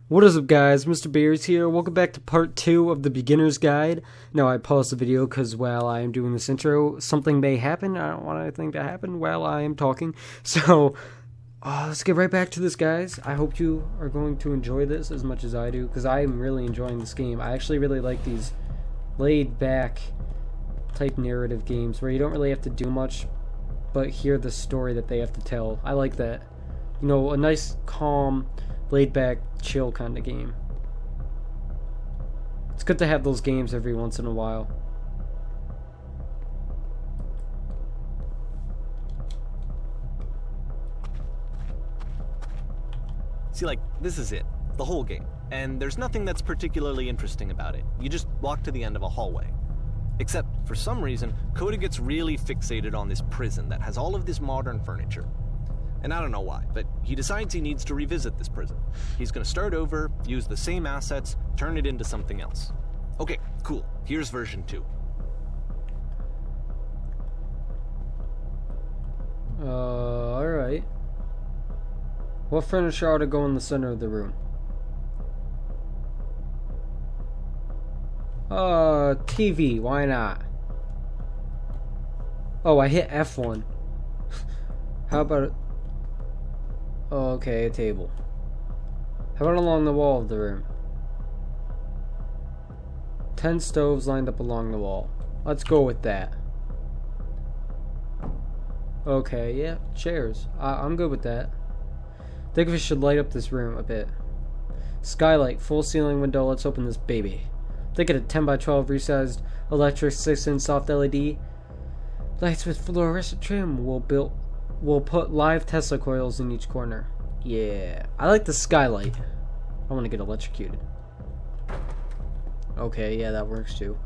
What is up, guys? Mr.Berrys here. Welcome back to part 2 of the beginner's guide. Now, I paused the video because while I am doing this intro, something may happen. I don't want anything to happen while I am talking. So, let's get right back to this, guys. I hope you are going to enjoy this as much as I do, because I am really enjoying this game. I actually really like these laid-back type narrative games where you don't really have to do much but hear the story that they have to tell. I like that. You know, a nice, calm, laid-back, chill kind of game. It's good to have those games every once in a while. See, like, this is it. The whole game. And there's nothing that's particularly interesting about it. You just walk to the end of a hallway. Except, for some reason, Coda gets really fixated on this prison that has all of this modern furniture. And I don't know why, but he decides he needs to revisit this prison. He's gonna start over, use the same assets, turn it into something else. Okay, cool. Here's version 2. Alright. What furniture ought to go in the center of the room? TV, why not? Oh, I hit F1. How about okay, a table. How about along the wall of the room? 10 stoves lined up along the wall. Let's go with that. Okay, yeah, chairs. I'm good with that. Think we should light up this room a bit. Skylight, full ceiling window, let's open this baby. Think of a 10 by 12 resized electric 6-inch soft LED. Lights with fluorescent trim. We'll put live Tesla coils in each corner. Yeah, I like the skylight. I want to get electrocuted. Okay, yeah, that works too.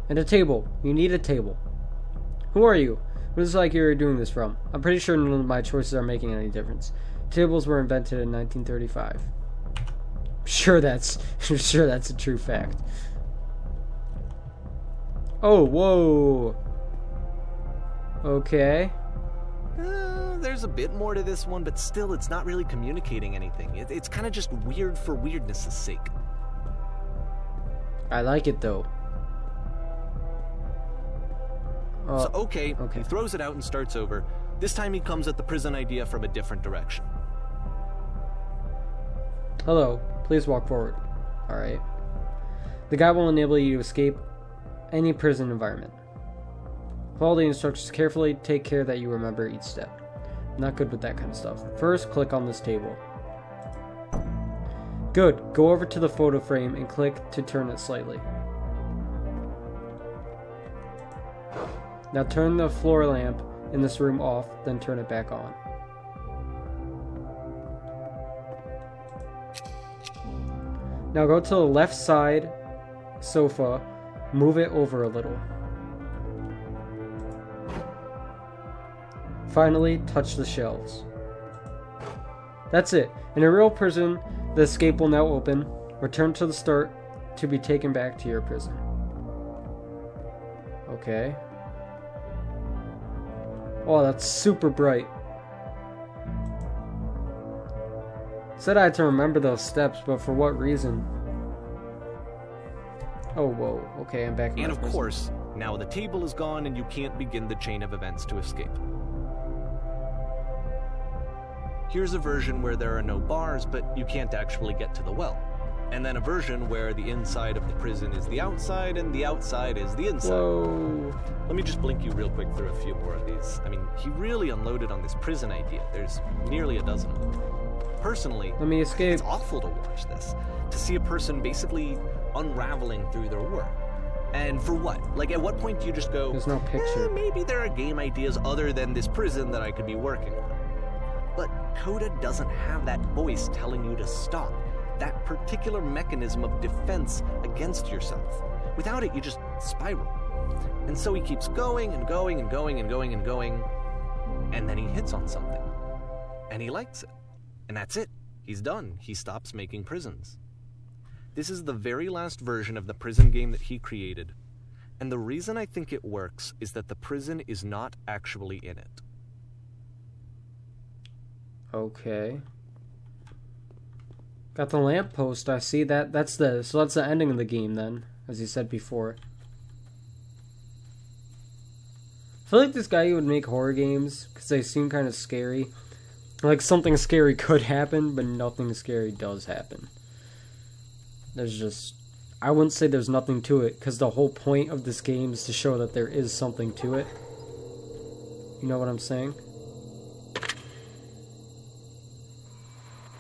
And a table. You need a table. Who are you? What is it like you're doing this from? I'm pretty sure none of my choices are making any difference. Tables were invented in 1935. Sure that's a true fact. Oh, whoa. Okay. There's a bit more to this one, but still it's not really communicating anything. It's kind of just weird for weirdness' sake. I like it though. So, okay, he throws it out and starts over. This time he comes at the prison idea from a different direction. Hello, please walk forward. Alright. The guide will enable you to escape any prison environment. Follow the instructions carefully, take care that you remember each step. I'm not good with that kind of stuff. First, click on this table. Good, go over to the photo frame and click to turn it slightly. Now turn the floor lamp in this room off, then turn it back on. Now go to the left side sofa, move it over a little. Finally, touch the shelves. That's it. In a real prison, the escape will now open. Return to the start to be taken back to your prison. Okay. Oh, that's super bright. Said I had to remember those steps, but for what reason? Oh, whoa. Okay, I'm back in And my of prison. course, now the table is gone and you can't begin the chain of events to escape. Here's a version where there are no bars, but you can't actually get to the well. And then a version where the inside of the prison is the outside and the outside is the inside. Whoa. Let me just blink you real quick through a few more of these. I mean, he really unloaded on this prison idea. There's nearly a dozen of them. Personally, Let me escape. it's awful to watch this. To see a person basically unraveling through their work. And for what? Like, at what point do you just go, There's no picture. maybe there are game ideas other than this prison that I could be working on. But Coda doesn't have that voice telling you to stop. That particular mechanism of defense against yourself. Without it, you just spiral. And so he keeps going and going and going and going and going, and then he hits on something. And he likes it. And that's it. He's done. He stops making prisons. This is the very last version of the prison game that he created. And the reason I think it works is that the prison is not actually in it. Okay. Got the lamppost, I see that. So that's the ending of the game then, as you said before. I feel like this guy would make horror games, because they seem kind of scary. Like something scary could happen, but nothing scary does happen. There's just... I wouldn't say there's nothing to it, because the whole point of this game is to show that there is something to it. You know what I'm saying?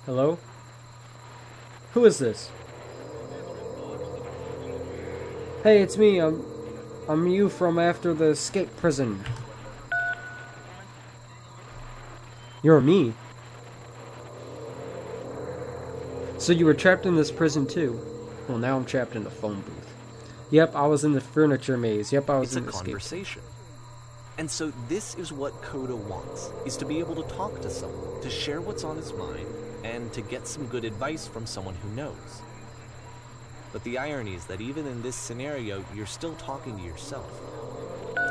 Hello? Who is this? Hey, it's me. I'm you from after the escape prison. You're me. So you were trapped in this prison too? Well, now I'm trapped in a phone booth. Yep, I was in the furniture maze. Yep, I was in the escape. It's a conversation. And so this is what Coda wants, is to be able to talk to someone, to share what's on his mind, and to get some good advice from someone who knows. But the irony is that even in this scenario, you're still talking to yourself.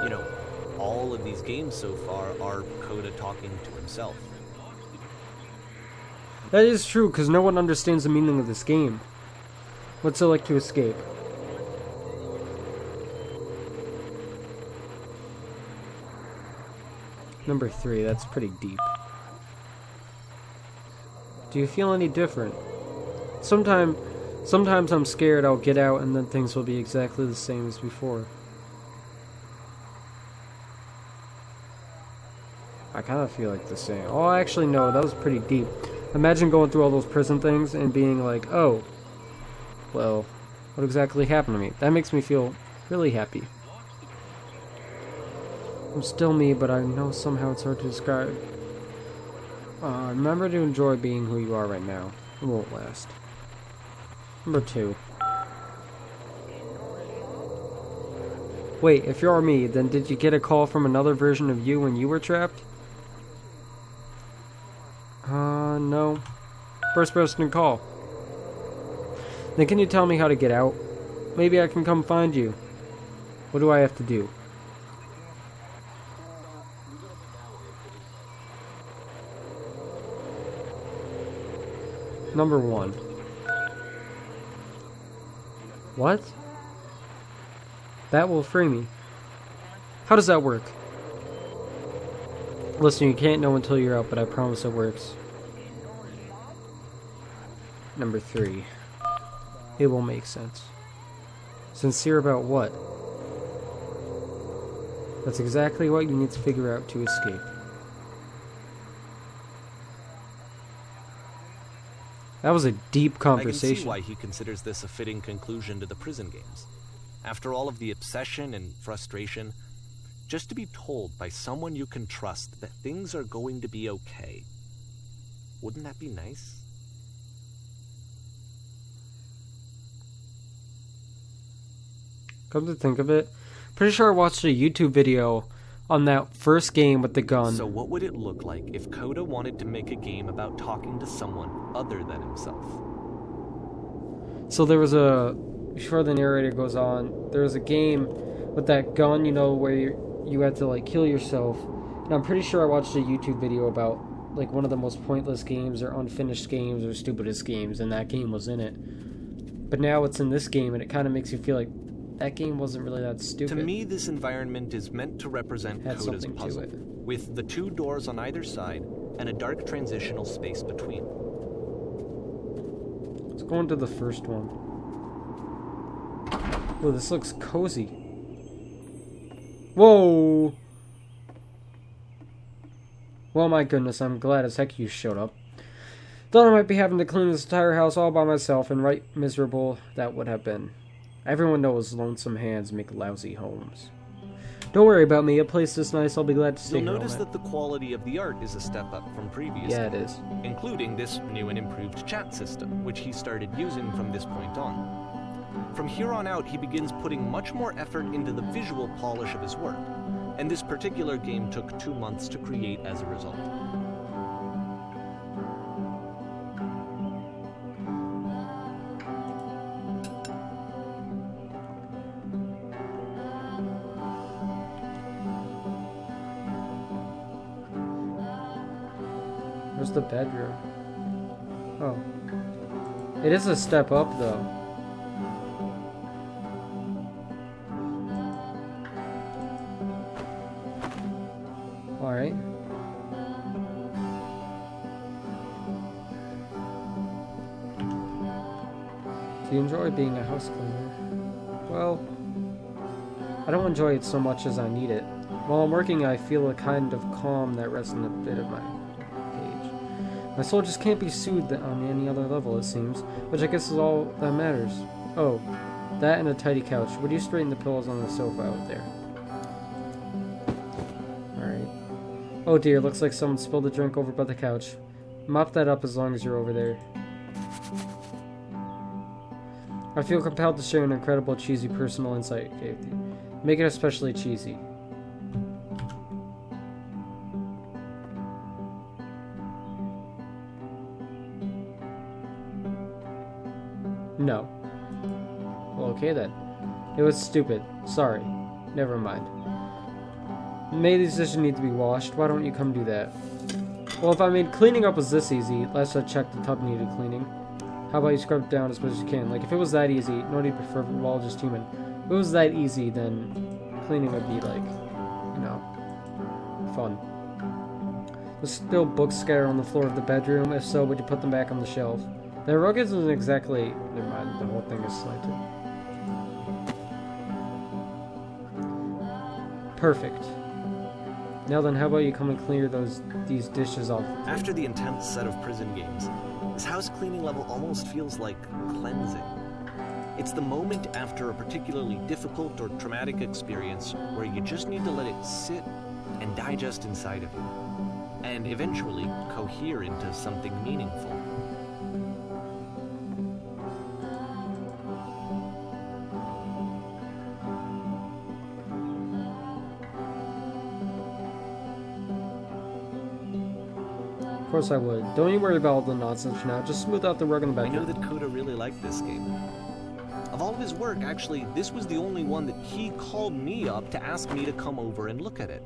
You know, all of these games so far are Coda talking to himself. That is true, because no one understands the meaning of this game. What's it like to escape? Number 3, that's pretty deep. Do you feel any different? Sometimes I'm scared I'll get out and then things will be exactly the same as before. I kind of feel like the same. Oh, actually, no, that was pretty deep. Imagine going through all those prison things and being like, oh, well, what exactly happened to me? That makes me feel really happy. I'm still me, but I know somehow it's hard to describe. Remember to enjoy being who you are right now. It won't last. Number 2. Wait, if you're me, then did you get a call from another version of you when you were trapped? No. First person to call. Then can you tell me how to get out? Maybe I can come find you. What do I have to do? Number 1. What? That will free me. How does that work? Listen, you can't know until you're out, but I promise it works. Number 3. It will make sense. Sincere about what? That's exactly what you need to figure out to escape. That was a deep conversation. I can see why he considers this a fitting conclusion to the prison games. After all of the obsession and frustration, just to be told by someone you can trust that things are going to be okay. Wouldn't that be nice? Come to think of it, pretty sure I watched a YouTube video on that first game with the gun. So what would it look like if Coda wanted to make a game about talking to someone other than himself? So there was before the narrator goes on, there was a game with that gun, you know, where you had to like kill yourself. And I'm pretty sure I watched a YouTube video about like one of the most pointless games or unfinished games or stupidest games, and that game was in it. But now it's in this game, and it kind of makes you feel like that game wasn't really that stupid. To me, this environment is meant to represent Coda's puzzle, with the 2 doors on either side and a dark transitional space between. Let's go into the first one. Oh, this looks cozy. Whoa! Well, my goodness, I'm glad as heck you showed up. Thought I might be having to clean this entire house all by myself, and right miserable that would have been. Everyone knows lonesome hands make lousy homes. Don't worry about me. A place this nice, I'll be glad to stay here. You'll notice that the quality of the art is a step up from previous games. It is. Including this new and improved chat system, which he started using from this point on. From here on out, he begins putting much more effort into the visual polish of his work, and this particular game took 2 months to create as a result. Where's the bedroom? Oh. It is a step up, though. Alright. Do you enjoy being a house cleaner? Well, I don't enjoy it so much as I need it. While I'm working, I feel a kind of calm that rests in a bit of my cage. My soul just can't be soothed on any other level, it seems, which I guess is all that matters. Oh, that and a tidy couch. Would you straighten the pillows on the sofa out there? Alright. Oh dear, looks like someone spilled a drink over by the couch. Mop that up as long as you're over there. I feel compelled to share an incredible cheesy personal insight with you. Make it especially cheesy. No. Well, okay then. It was stupid. Sorry. Never mind. Maybe these dishes need to be washed. Why don't you come do that? Well, if I made cleaning up was this easy, last I checked the tub needed cleaning. How about you scrub it down as much as you can? Like, if it was that easy, no need to be perfect, we're all just human. If it was that easy, then cleaning would be, like, you know, fun. There's still books scattered on the floor of the bedroom. If so, would you put them back on the shelf? The rug isn't exactly... Never mind, the whole thing is slanted. Perfect. Now then, how about you come and clear these dishes off? After the intense set of prison games, this house cleaning level almost feels like cleansing. It's the moment after a particularly difficult or traumatic experience where you just need to let it sit and digest inside of you, and eventually cohere into something meaningful. Of course I would. Don't you worry about all the nonsense now. Just smooth out the rug in the I bedroom. know that Coda really liked this game. Of all of his work, actually, this was the only one that he called me up to ask me to come over and look at it.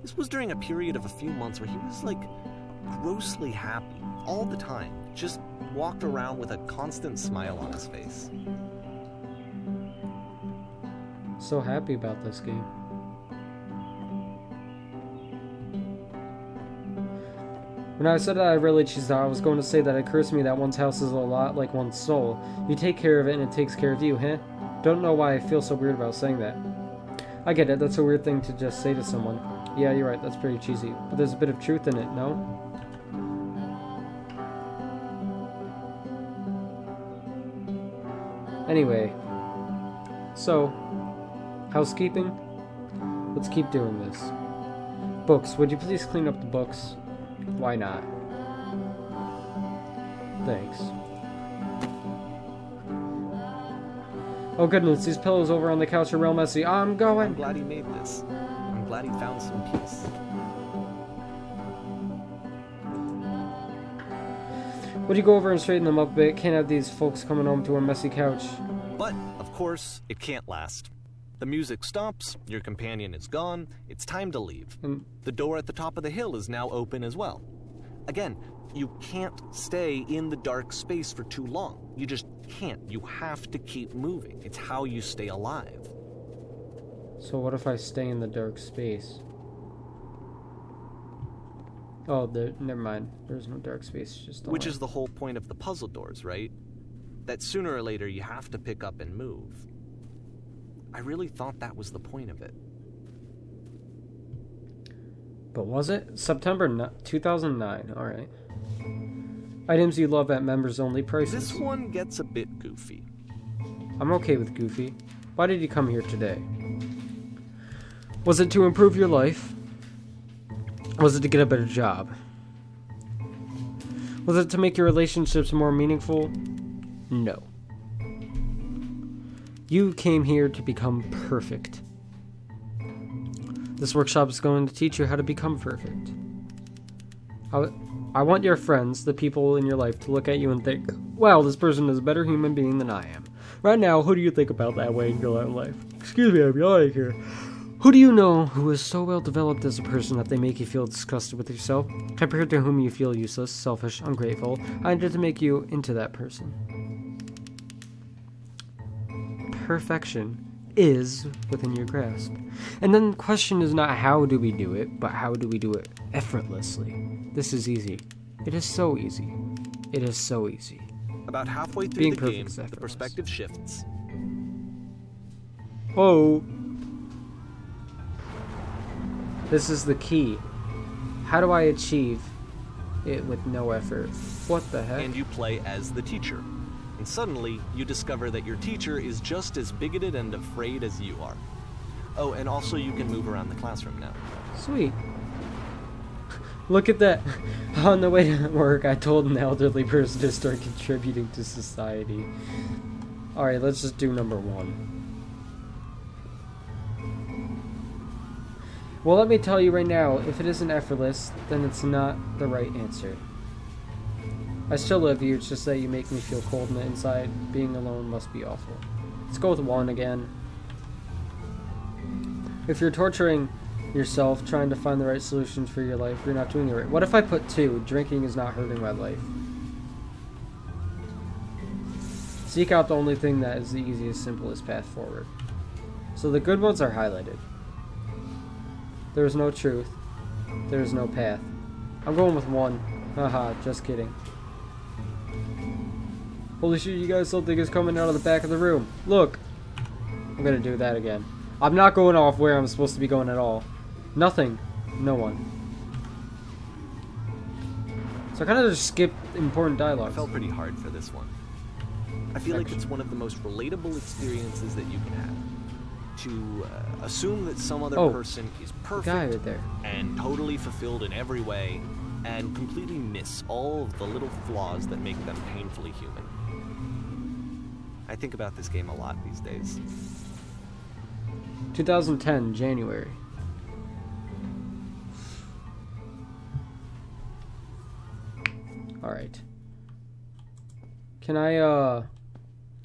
This was during a period of a few months where he was, like, grossly happy all the time. Just walked around with a constant smile on his face. So happy about this game. When I said that I really cheesed out, I was going to say that it occurs to me that one's house is a lot like one's soul. You take care of it and it takes care of you, huh? Don't know why I feel so weird about saying that. I get it, that's a weird thing to just say to someone. Yeah, you're right, that's pretty cheesy. But there's a bit of truth in it, no? Anyway. So, housekeeping? Let's keep doing this. Books, would you please clean up the books? Why not? Thanks. Oh goodness, these pillows over on the couch are real messy. I'm going! I'm glad he made this. I'm glad he found some peace. Would you go over and straighten them up a bit? Can't have these folks coming home to a messy couch. But, of course, it can't last. The music stops, your companion is gone, it's time to leave. The door at the top of the hill is now open as well. Again, you can't stay in the dark space for too long. You just can't. You have to keep moving. It's how you stay alive. So what if I stay in the dark space? Oh, never mind. There's no dark space. Just which is the whole point of the puzzle doors, right? That sooner or later you have to pick up and move. I really thought that was the point of it. But was it? September 2009. Alright. Items you love at members-only prices. This one gets a bit goofy. I'm okay with goofy. Why did you come here today? Was it to improve your life? Was it to get a better job? Was it to make your relationships more meaningful? No. You came here to become perfect. This workshop is going to teach you how to become perfect. I want your friends, the people in your life, to look at you and think, wow, this person is a better human being than I am. Right now, who do you think about that way in your own life? Excuse me, I'm yawning here. Who do you know who is so well developed as a person that they make you feel disgusted with yourself, compared to whom you feel useless, selfish, ungrateful? I intend to make you into that person. Perfection is within your grasp. And then the question is not how do we do it, but how do we do it effortlessly. This is easy. It is so easy. It is so easy. About halfway through the game, the perspective shifts. Oh. This is the key. How do I achieve it with no effort? What the heck? And you play as the teacher. And suddenly, you discover that your teacher is just as bigoted and afraid as you are. Oh, and also you can move around the classroom now. Sweet. Look at that. On the way to work, I told an elderly person to start contributing to society. Alright, let's just do number 1. Well, let me tell you right now, if it isn't effortless, then it's not the right answer. I still love you, it's just that you make me feel cold on the inside. Being alone must be awful. Let's go with 1 again. If you're torturing yourself, trying to find the right solutions for your life, you're not doing it right. What if I put 2? Drinking is not hurting my life. Seek out the only thing that is the easiest, simplest path forward. So the good ones are highlighted. There is no truth. There is no path. I'm going with 1. Haha, just kidding. Holy shit, you guys, something is coming out of the back of the room. Look! I'm gonna do that again. I'm not going off where I'm supposed to be going at all. Nothing. No one. So I kind of just skipped important dialogue. I felt pretty hard for this one. I feel like it's one of the most relatable experiences that you can have. To assume that some other person is perfect right there. And totally fulfilled in every way, and completely miss all of the little flaws that make them painfully human. I think about this game a lot these days. 2010, January. Alright. Can I,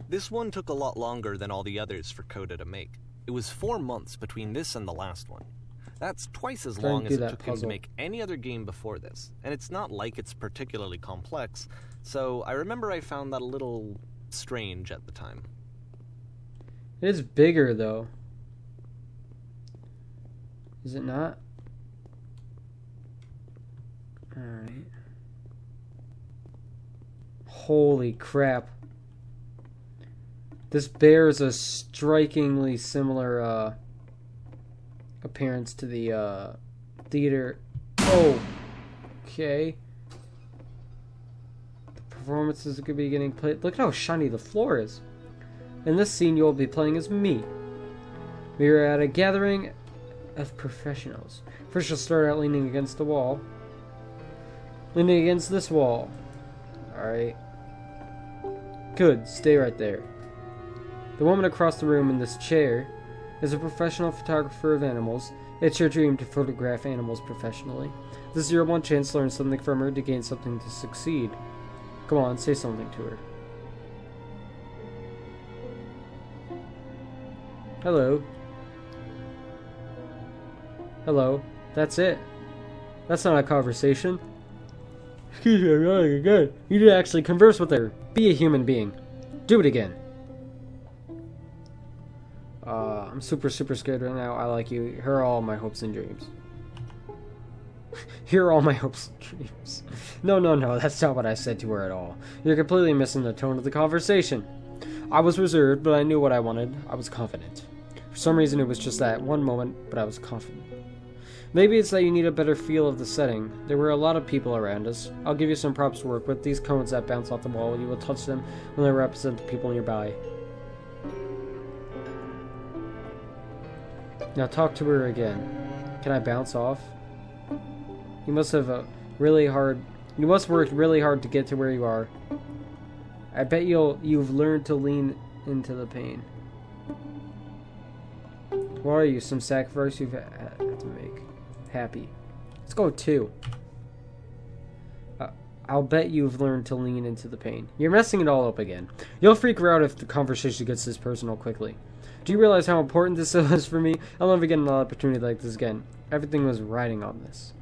This one took a lot longer than all the others for Coda to make. It was 4 months between this and the last one. That's twice as long as it took him to make any other game before this, and it's not like it's particularly complex, so I remember I found that a little strange at the time. It is bigger, though. Is it not? Alright. Holy crap. This bears a strikingly similar appearance to the theater. Oh, okay. The performances could be getting played. Look at how shiny the floor is. In this scene, you'll be playing as me. We are at a gathering of professionals. First, you'll start out leaning against the wall. Leaning against this wall. Alright. Good, stay right there. The woman across the room in this chair is a professional photographer of animals. It's your dream to photograph animals professionally. This is your one chance to learn something from her, to gain something, to succeed. Come on, say something to her. Hello. Hello. That's it. That's not a conversation. Excuse me, I'm yawning again. You need to actually converse with her. Be a human being. Do it again. I'm super scared right now. I like you. Here are all my hopes and dreams. Here are all my hopes and dreams. No, that's not what I said to her at all. You're completely missing the tone of the conversation. I was reserved, but I knew what I wanted. I was confident. For some reason, it was just that one moment, but I was confident. Maybe it's that you need a better feel of the setting. There were a lot of people around us. I'll give you some props to work with. These cones that bounce off the wall, you will touch them when they represent the people nearby. Now talk to her again. Can I bounce off? You must have you must work really hard to get to where you are. I bet you've learned to lean into the pain. What are you? Some sacrifice you've had to make. Happy. Let's go 2. I'll bet you've learned to lean into the pain. You're messing it all up again. You'll freak her out if the conversation gets this personal quickly. Do you realize how important this is for me? I'll never get an opportunity like this again. Everything was riding on this.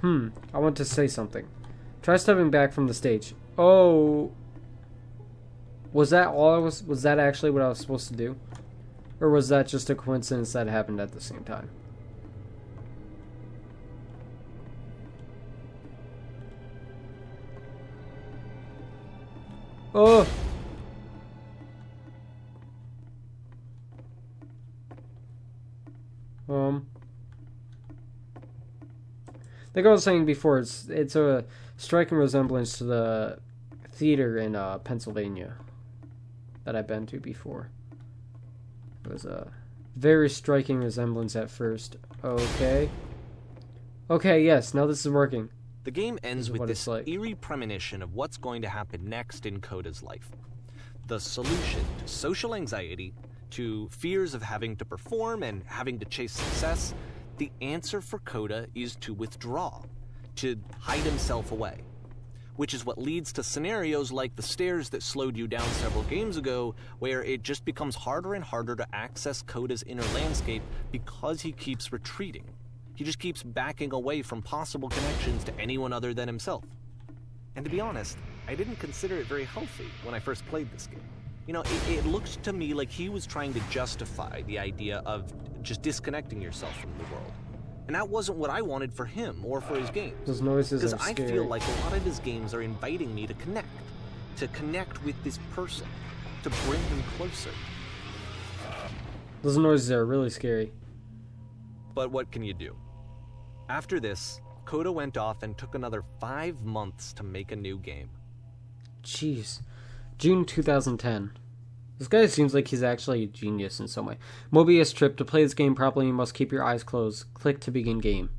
I want to say something. Try stepping back from the stage. Oh. Was that all I was that actually what I was supposed to do? Or was that just a coincidence that happened at the same time? Oh. Like I was saying before, it's a striking resemblance to the theater in Pennsylvania that I've been to before. It was a very striking resemblance at first. Okay. Okay, yes, now this is working. The game ends with this eerie premonition of what's going to happen next in Coda's life. The solution to social anxiety, to fears of having to perform and having to chase success, the answer for Coda is to withdraw, to hide himself away. Which is what leads to scenarios like the stairs that slowed you down several games ago, where it just becomes harder and harder to access Coda's inner landscape because he keeps retreating. He just keeps backing away from possible connections to anyone other than himself. And to be honest, I didn't consider it very healthy when I first played this game. You know, it looked to me like he was trying to justify the idea of just disconnecting yourself from the world. And that wasn't what I wanted for him or for his games. Those noises are scary. Because I feel like a lot of his games are inviting me to connect with this person, to bring him closer. Those noises are really scary. But what can you do? After this, Coda went off and took another 5 months to make a new game. Jeez. June 2010. This guy seems like he's actually a genius in some way. Mobius trip. To play this game properly, you must keep your eyes closed. Click to begin game.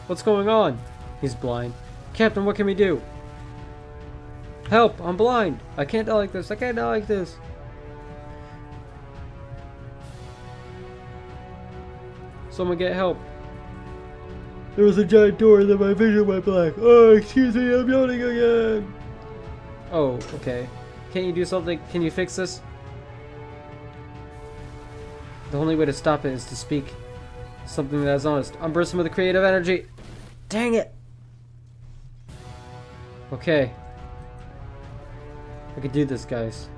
What's going on? He's blind. Captain, what can we do? Help! I'm blind! I can't die like this. I can't die like this. Someone get help. There was a giant door and then my vision went black. Oh, excuse me, I'm yawning again. Oh, okay. Can't you do something? Can you fix this? The only way to stop it is to speak something that is honest. I'm bursting with a creative energy. Dang it! Okay. I could do this, guys.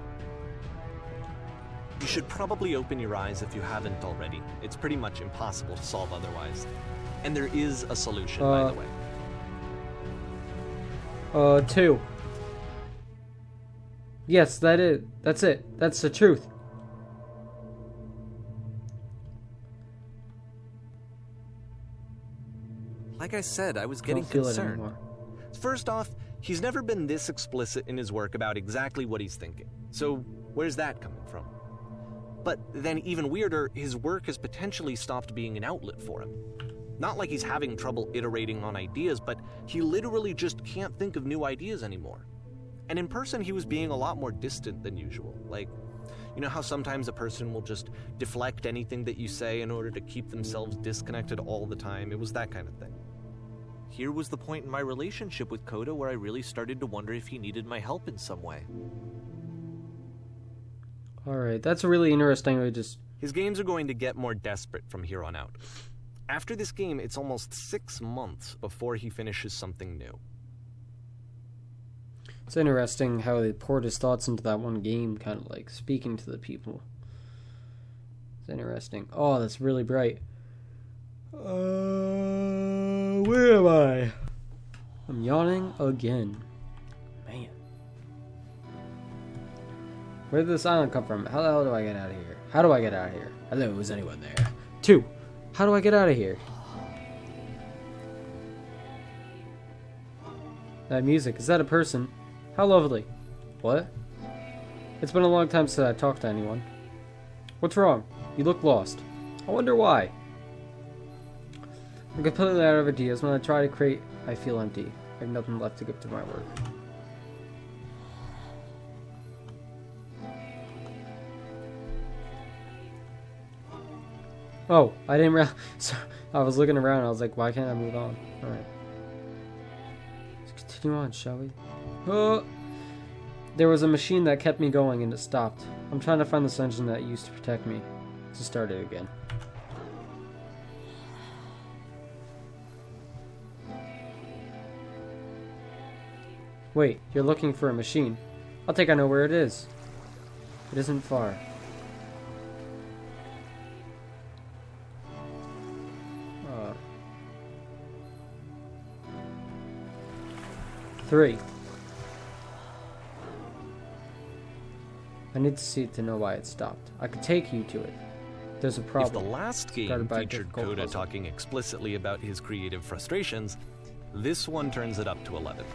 You should probably open your eyes if you haven't already. It's pretty much impossible to solve otherwise. And there is a solution, by the way. 2. Yes, that's it. That's the truth. Like I said, I was getting concerned. First off, he's never been this explicit in his work about exactly what he's thinking. So where's that coming from? But then even weirder, his work has potentially stopped being an outlet for him. Not like he's having trouble iterating on ideas, but he literally just can't think of new ideas anymore. And in person, he was being a lot more distant than usual. Like, you know how sometimes a person will just deflect anything that you say in order to keep themselves disconnected all the time? It was that kind of thing. Here was the point in my relationship with Coda where I really started to wonder if he needed my help in some way. Alright, that's really interesting. His games are going to get more desperate from here on out. After this game, it's almost 6 months before he finishes something new. It's interesting how they poured his thoughts into that one game, kind of like speaking to the people. It's interesting. Oh, that's really bright. Where am I? I'm yawning again. Man. Where did this island come from? How the hell do I get out of here? How do I get out of here? Hello, is anyone there? 2. How do I get out of here? That music, is that a person? How lovely. What? It's been a long time since I talked to anyone. What's wrong? You look lost. I wonder why. I'm completely out of ideas. When I try to create, I feel empty. I have nothing left to give to my work. Oh, I didn't realize. So I was looking around. I was like, why can't I move on? Alright. Let's continue on, shall we? There was a machine that kept me going and it stopped. I'm trying to find this engine that used to protect me to start it again. Wait, you're looking for a machine. I think I know where it is. It isn't far. Three. I need to see it to know why it stopped. I could take you to it. There's a problem. If the last game featured Coda talking explicitly about his creative frustrations, this one turns it up to 11.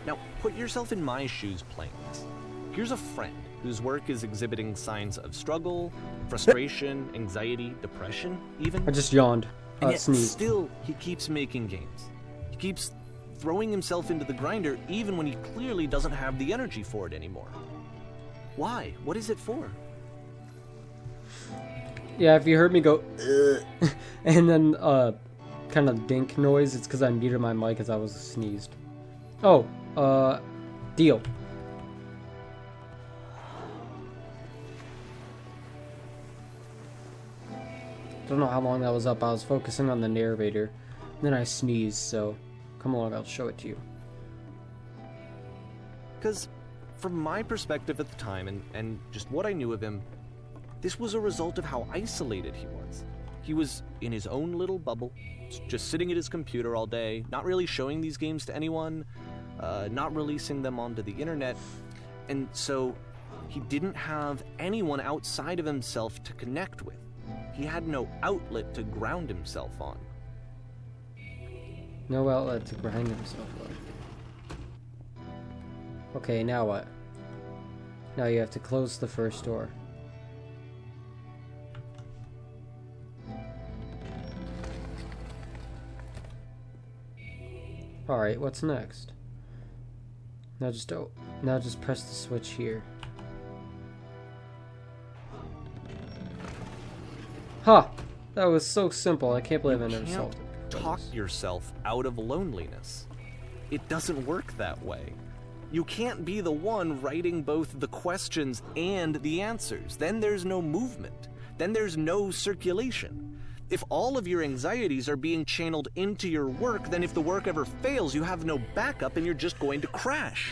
Now, put yourself in my shoes playing this. Here's a friend whose work is exhibiting signs of struggle, frustration, anxiety, depression, even. I just yawned. And yet Sneezed. still, he keeps making games. He keeps throwing himself into the grinder even when he clearly doesn't have the energy for it anymore. Why? What is it for? Yeah, if you heard me go, and then kind of dink noise, it's because I muted my mic as I was sneezed. Oh, deal. Don't know how long that was up. I was focusing on the narrator, and then I sneezed, so come along, I'll show it to you. Because from my perspective at the time, and just what I knew of him, this was a result of how isolated he was. He was in his own little bubble, just sitting at his computer all day, not really showing these games to anyone, not releasing them onto the internet, and so he didn't have anyone outside of himself to connect with. He had no outlet to ground himself on. No outlet to grind himself on. Okay, now what? Now you have to close the first door. Alright, what's next? Now just press the switch here. Huh! That was so simple. I can't believe I never solved it. Talk yourself out of loneliness. It doesn't work that way. You can't be the one writing both the questions and the answers. Then there's no movement. Then there's no circulation. If all of your anxieties are being channeled into your work, then if the work ever fails, you have no backup and you're just going to crash.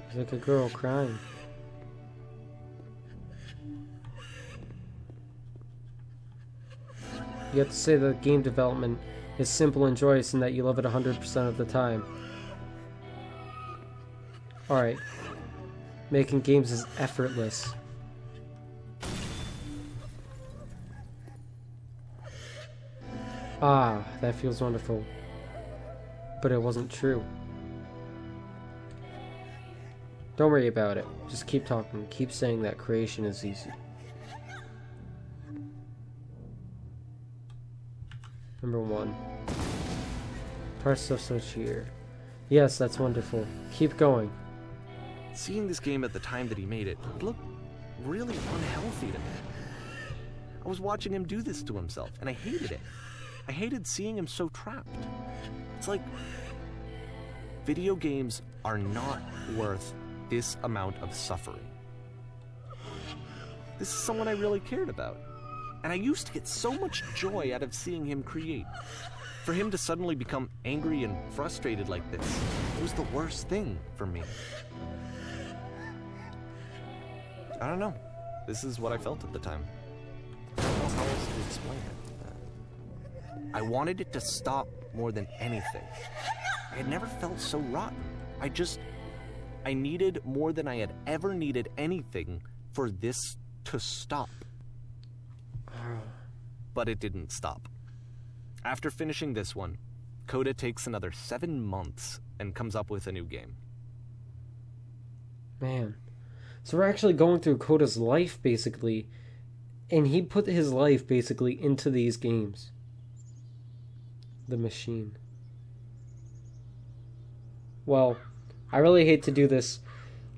It's like a girl crying. You have to say that game development is simple and joyous and that you love it 100% of the time. Alright. Making games is effortless. Ah, that feels wonderful. But it wasn't true. Don't worry about it. Just keep talking. Keep saying that creation is easy. Number 1. Press the switch here. Yes, that's wonderful. Keep going. Seeing this game at the time that he made it looked really unhealthy to me. I was watching him do this to himself, and I hated it. I hated seeing him so trapped. It's like, video games are not worth this amount of suffering. This is someone I really cared about. And I used to get so much joy out of seeing him create. For him to suddenly become angry and frustrated like this, it was the worst thing for me. I don't know. This is what I felt at the time. I don't know how else to explain it. I wanted it to stop more than anything. I had never felt so rotten. I needed more than I had ever needed anything for this to stop. But it didn't stop. After finishing this one, Coda takes another 7 months and comes up with a new game. Man. So we're actually going through Coda's life, basically. And he put his life, basically, into these games. The machine. Well, I really hate to do this.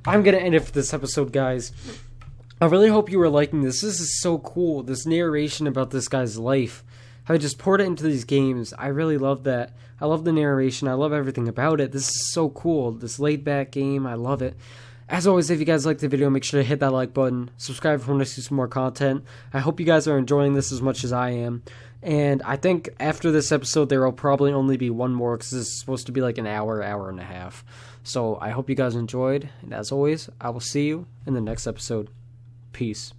I'm going to end it for this episode, guys. I really hope you were liking this. This is so cool. This narration about this guy's life. how I just poured it into these games. I really love that. I love the narration. I love everything about it. This is so cool. This laid back game. I love it. As always, if you guys liked the video, make sure to hit that like button. Subscribe if you want to see some more content. I hope you guys are enjoying this as much as I am. And I think after this episode, there will probably only be one more because this is supposed to be like an hour, hour and a half. So I hope you guys enjoyed. And as always, I will see you in the next episode. Peace.